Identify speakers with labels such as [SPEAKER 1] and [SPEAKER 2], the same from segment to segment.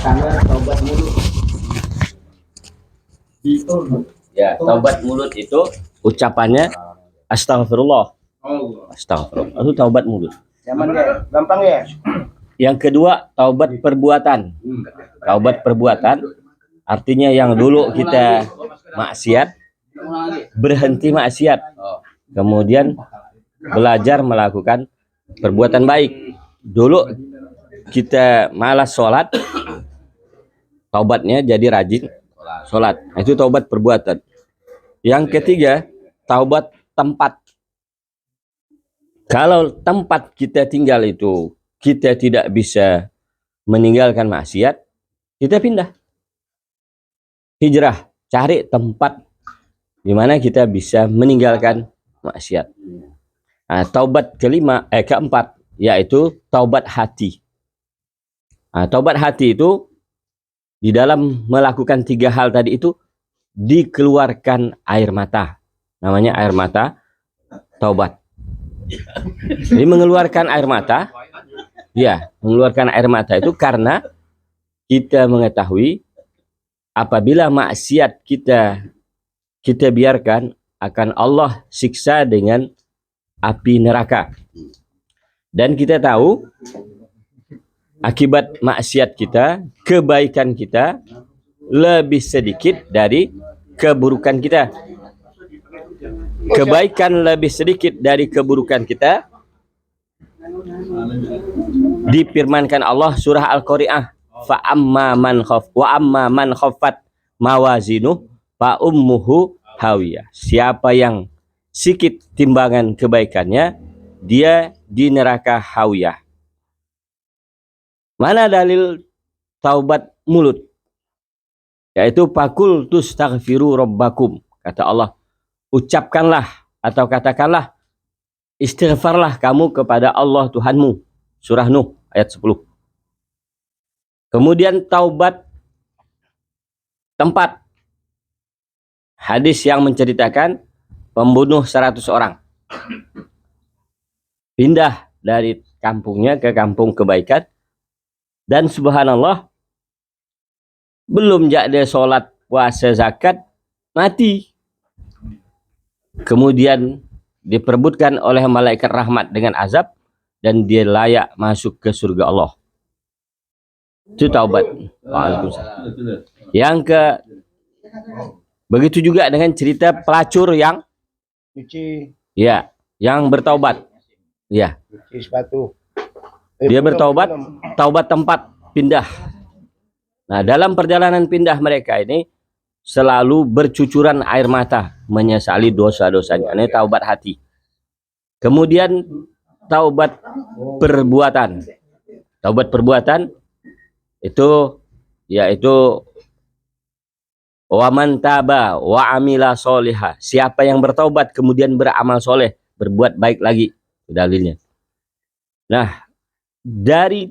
[SPEAKER 1] karena taubat mulut. Ya, taubat mulut itu ucapannya astagfirullah. Astagfirullah. Itu taubat mulut.
[SPEAKER 2] Gampang ya.
[SPEAKER 1] Yang kedua, taubat perbuatan. Taubat perbuatan artinya yang dulu kita maksiat, berhenti maksiat, kemudian belajar melakukan perbuatan baik. Dulu kita malas sholat, taubatnya jadi rajin sholat. Itu taubat perbuatan. Yang ketiga, taubat tempat. Kalau tempat kita tinggal itu kita tidak bisa meninggalkan maksiat, kita pindah. Hijrah, cari tempat di mana kita bisa meninggalkan maksiat. Nah, taubat keempat yaitu taubat hati. Nah, taubat hati itu di dalam melakukan 3 hal tadi itu dikeluarkan air mata. Namanya air mata taubat. Jadi mengeluarkan air mata, ya, mengeluarkan air mata itu karena kita mengetahui apabila maksiat kita biarkan akan Allah siksa dengan api neraka. Dan kita tahu akibat maksiat kita, kebaikan kita lebih sedikit dari keburukan kita. Kebaikan lebih sedikit dari keburukan kita difirmankan Allah surah Al-Qari'ah, fa amma man khaffat mawazinu fa ummuhu hawiyah. Siapa yang sikit timbangan kebaikannya, dia di neraka hawiyah. Mana dalil taubat mulut? Yaitu fakul tustaghfiru rabbakum. Kata Allah, ucapkanlah atau katakanlah istighfarlah kamu kepada Allah Tuhanmu. Surah Nuh ayat 10. Kemudian taubat tempat. Hadis yang menceritakan pembunuh 100 orang. Pindah dari kampungnya ke kampung kebaikan. Dan subhanallah, belum dia sholat, puasa, zakat, mati. Kemudian diperbutkan oleh malaikat rahmat dengan azab dan dia layak masuk ke surga Allah. Itu taubat. Yang begitu juga dengan cerita pelacur yang ya, yang bertaubat. Ya. Dia bertaubat, taubat tempat, pindah. Nah, dalam perjalanan pindah mereka ini selalu bercucuran air mata menyesali dosa-dosanya. Ini taubat hati. Kemudian taubat perbuatan. Taubat perbuatan itu yaitu waman taba wa amila solihah. Siapa yang bertaubat kemudian beramal soleh, berbuat baik lagi. Dalilnya. Nah, dari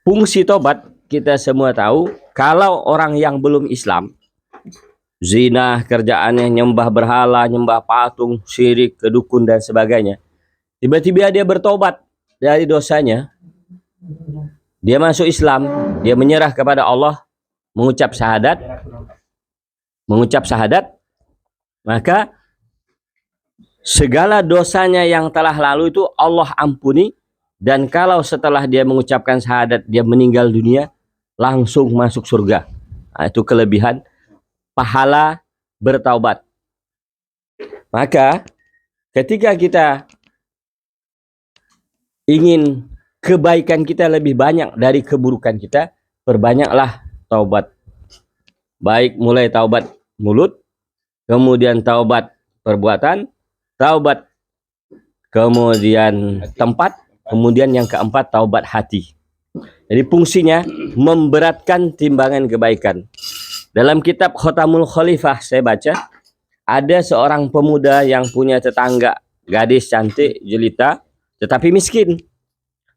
[SPEAKER 1] fungsi tobat kita semua tahu, kalau orang yang belum Islam, zina kerjaannya, nyembah berhala, nyembah patung, syirik, kedukun dan sebagainya, tiba-tiba dia bertobat dari dosanya, dia masuk Islam, dia menyerah kepada Allah, mengucap syahadat, maka segala dosanya yang telah lalu itu Allah ampuni. Dan kalau setelah dia mengucapkan syahadat, dia meninggal dunia, langsung masuk surga. Nah, itu kelebihan pahala bertaubat. Maka ketika kita ingin kebaikan kita lebih banyak dari keburukan kita, perbanyaklah taubat. Baik mulai taubat mulut, kemudian taubat perbuatan, taubat kemudian tempat, kemudian yang keempat taubat hati. Jadi fungsinya memberatkan timbangan kebaikan. Dalam kitab Khotamul Khalifah saya baca, ada seorang pemuda yang punya tetangga gadis cantik jelita tetapi miskin.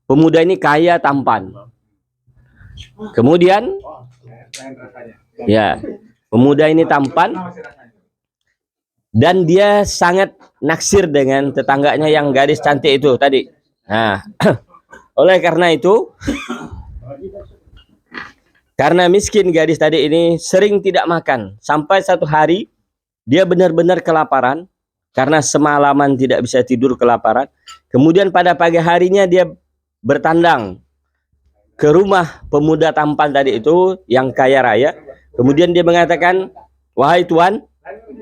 [SPEAKER 1] Pemuda ini kaya tampan. Kemudian ya, pemuda ini tampan dan dia sangat naksir dengan tetangganya yang gadis cantik itu tadi. Nah, oleh karena itu Karena miskin gadis tadi ini sering tidak makan. Sampai satu hari dia benar-benar kelaparan. Karena semalaman tidak bisa tidur kelaparan. Kemudian pada pagi harinya dia bertandang ke rumah pemuda tampan tadi itu yang kaya raya. Kemudian dia mengatakan, wahai tuan,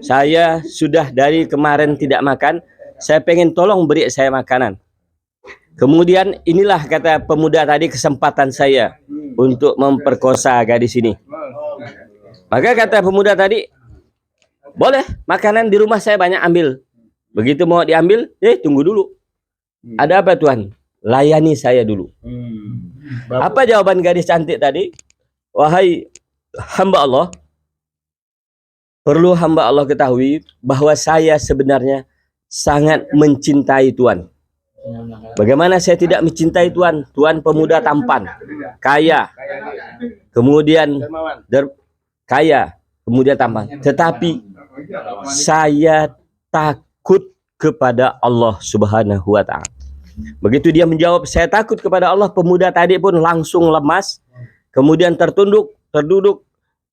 [SPEAKER 1] saya sudah dari kemarin tidak makan. Saya pengen tolong beri saya makanan. Kemudian inilah kata pemuda tadi kesempatan saya untuk memperkosa gadis ini. Maka kata pemuda tadi, boleh, makanan di rumah saya banyak, ambil. Begitu mau diambil, tunggu dulu. Ada apa tuan? Layani saya dulu. Apa jawaban gadis cantik tadi? Wahai hamba Allah, perlu hamba Allah ketahui bahwa saya sebenarnya sangat mencintai tuan. Bagaimana saya tidak mencintai tuan? Tuan pemuda tampan, kaya, kemudian kaya, kemudian tampan. Tetapi saya takut kepada Allah Subhanahu wa Ta'ala. Begitu dia menjawab, saya takut kepada Allah, pemuda tadi pun langsung lemas, kemudian terduduk,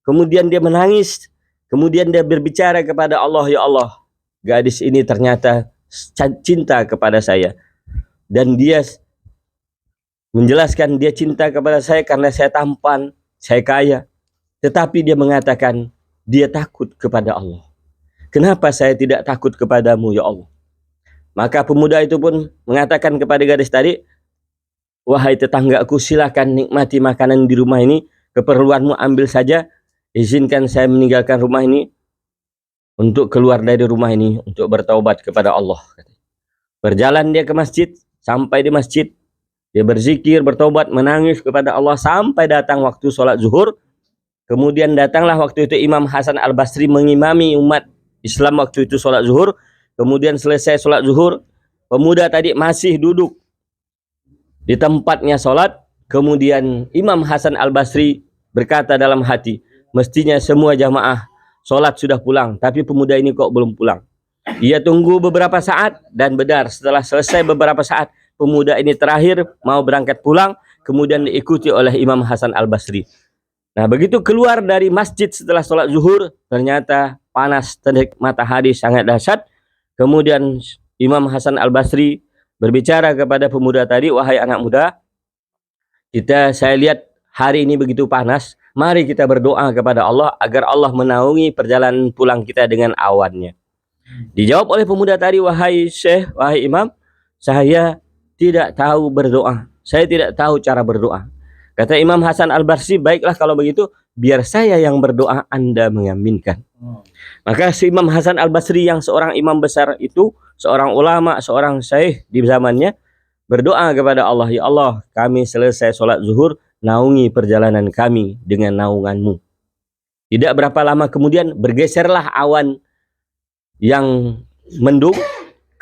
[SPEAKER 1] kemudian dia menangis, kemudian dia berbicara kepada Allah, ya Allah, gadis ini ternyata cinta kepada saya. Dan dia menjelaskan dia cinta kepada saya karena saya tampan, saya kaya. Tetapi dia mengatakan dia takut kepada Allah. Kenapa saya tidak takut kepadamu ya Allah? Maka pemuda itu pun mengatakan kepada gadis tadi, wahai tetanggaku, silakan nikmati makanan di rumah ini, keperluanmu ambil saja, izinkan saya meninggalkan rumah ini untuk keluar dari rumah ini untuk bertaubat kepada Allah. Berjalan dia ke masjid. Sampai di masjid, dia berzikir, bertobat, menangis kepada Allah sampai datang waktu sholat zuhur. Kemudian datanglah waktu itu Imam Hasan Al-Basri mengimami umat Islam waktu itu sholat zuhur. Kemudian selesai sholat zuhur, pemuda tadi masih duduk di tempatnya sholat. Kemudian Imam Hasan Al-Basri berkata dalam hati, mestinya semua jamaah sholat sudah pulang, tapi pemuda ini kok belum pulang. Dia tunggu beberapa saat dan benar setelah selesai beberapa saat pemuda ini terakhir mau berangkat pulang, kemudian diikuti oleh Imam Hasan Al-Basri. Nah, begitu keluar dari masjid setelah sholat zuhur, ternyata panas terik matahari sangat dahsyat. Kemudian Imam Hasan Al-Basri berbicara kepada pemuda tadi, wahai anak muda, saya lihat hari ini begitu panas, mari kita berdoa kepada Allah agar Allah menaungi perjalanan pulang kita dengan awannya. Dijawab oleh pemuda tadi, wahai Syekh, wahai Imam, saya tidak tahu berdoa. Saya tidak tahu cara berdoa. Kata Imam Hasan Al-Basri, baiklah kalau begitu, biar saya yang berdoa, Anda mengaminkan. Maka si Imam Hasan Al-Basri yang seorang imam besar itu, seorang ulama, seorang syekh di zamannya, berdoa kepada Allah, ya Allah, kami selesai sholat zuhur, naungi perjalanan kami dengan naunganmu. Tidak berapa lama kemudian bergeserlah awan yang mendung,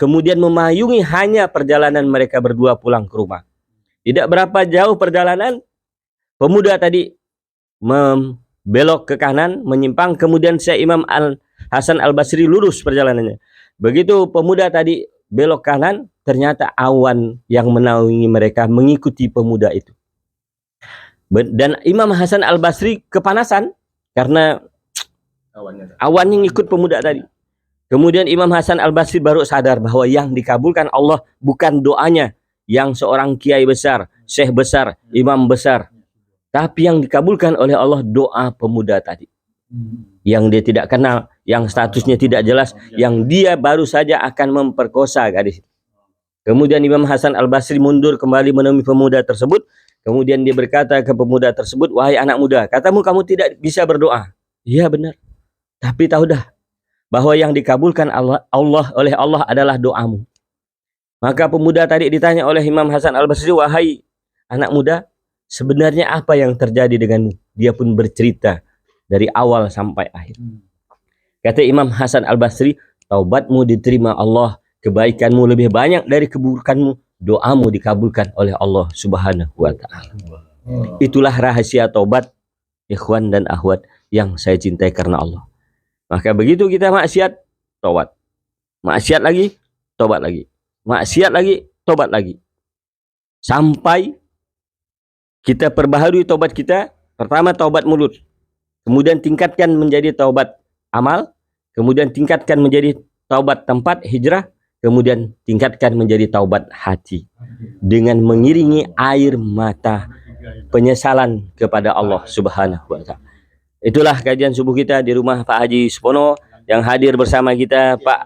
[SPEAKER 1] kemudian memayungi hanya perjalanan mereka berdua pulang ke rumah. Tidak berapa jauh perjalanan, pemuda tadi membelok ke kanan, menyimpang, kemudian Imam Hasan Al-Basri lurus perjalanannya. Begitu pemuda tadi belok kanan, ternyata awan yang menaungi mereka mengikuti pemuda itu. Dan Imam Hasan Al-Basri kepanasan karena awan yang ikut pemuda tadi. Kemudian Imam Hasan Al-Basri baru sadar bahwa yang dikabulkan Allah bukan doanya yang seorang kiai besar, syekh besar, imam besar. Tapi yang dikabulkan oleh Allah doa pemuda tadi. Yang dia tidak kenal, yang statusnya tidak jelas, yang dia baru saja akan memperkosa gadis. Kemudian Imam Hasan Al-Basri mundur kembali menemui pemuda tersebut. Kemudian dia berkata ke pemuda tersebut, wahai anak muda, katamu kamu tidak bisa berdoa. Iya benar. Tapi tahu dah bahwa yang dikabulkan Allah oleh Allah adalah doamu. Maka pemuda tadi ditanya oleh Imam Hasan Al-Basri, wahai anak muda, sebenarnya apa yang terjadi denganmu? Dia pun bercerita dari awal sampai akhir. Kata Imam Hasan Al-Basri, taubatmu diterima Allah, kebaikanmu lebih banyak dari keburukanmu, doamu dikabulkan oleh Allah Subhanahu wa Ta'ala. Itulah rahasia taubat, ikhwan dan akhwat yang saya cintai karena Allah. Maka begitu kita maksiat, tobat. Maksiat lagi, tobat lagi. Maksiat lagi, tobat lagi. Sampai kita perbaharui tobat kita, Pertama taubat mulut, kemudian tingkatkan menjadi taubat amal, kemudian tingkatkan menjadi taubat tempat hijrah, kemudian tingkatkan menjadi taubat hati dengan mengiringi air mata penyesalan kepada Allah Subhanahu wa taala. Itulah kajian subuh kita di rumah Pak Haji Supono, yang hadir bersama kita Pak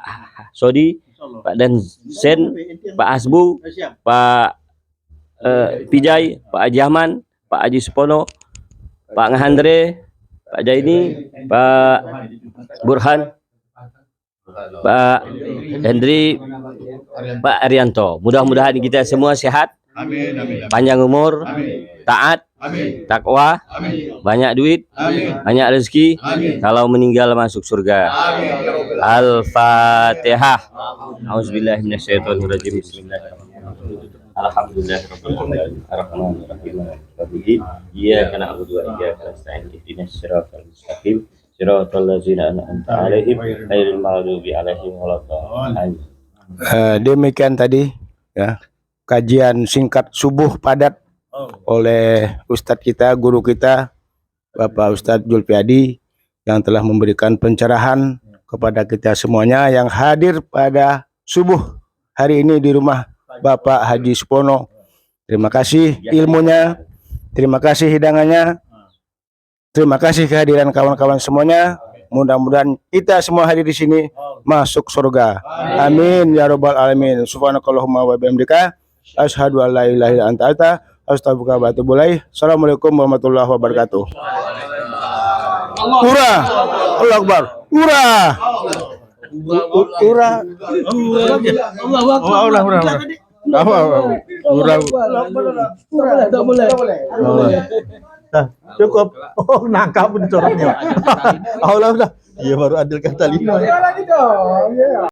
[SPEAKER 1] Sodi, Pak Dansen, Pak Asbu, Pak Pijay, Pak Haji Ahman, Pak Haji Supono, Pak Ngahandre, Pak Jaini, Pak Burhan, Pak Hendri, Pak Arianto. Mudah-mudahan kita semua sehat, panjang umur, taat, takwa, banyak duit, banyak rezeki, kalau meninggal masuk surga. Al-Fatihah. Auzubillahi minasyaitonirrajim. Bismillahirrahmanirrahim. Alhamdulillahirabbil alamin. Arrahmanirrahim. Iyyaka na'budu wa iyyaka nasta'in. Ihdinas siratal mustaqim. Siratal ladzina an'amta 'alaihim ghairil maghdubi 'alaihim waladdallin.
[SPEAKER 3] Demikian tadi ya kajian singkat subuh padat oleh Ustadz kita, guru kita, Bapak Ustadz Julpiadi, yang telah memberikan pencerahan kepada kita semuanya yang hadir pada subuh hari ini di rumah Bapak Haji Supono. Terima kasih ilmunya, terima kasih hidangannya, terima kasih kehadiran kawan-kawan semuanya. Mudah-mudahan kita semua hadir di sini masuk surga. Amin ya robbal alamin. Subhanakallahumma wa bihamdika asyhadu an la ilaha illa anta astaghfiruka wa atubu ilaik. Assalamualaikum warahmatullahi wabarakatuh. Ura, Allahu Akbar. Ura. Ura.
[SPEAKER 4] Cukup. Oh, nangkap dicoraknya. Allah udah. Iya baru adil kata lima.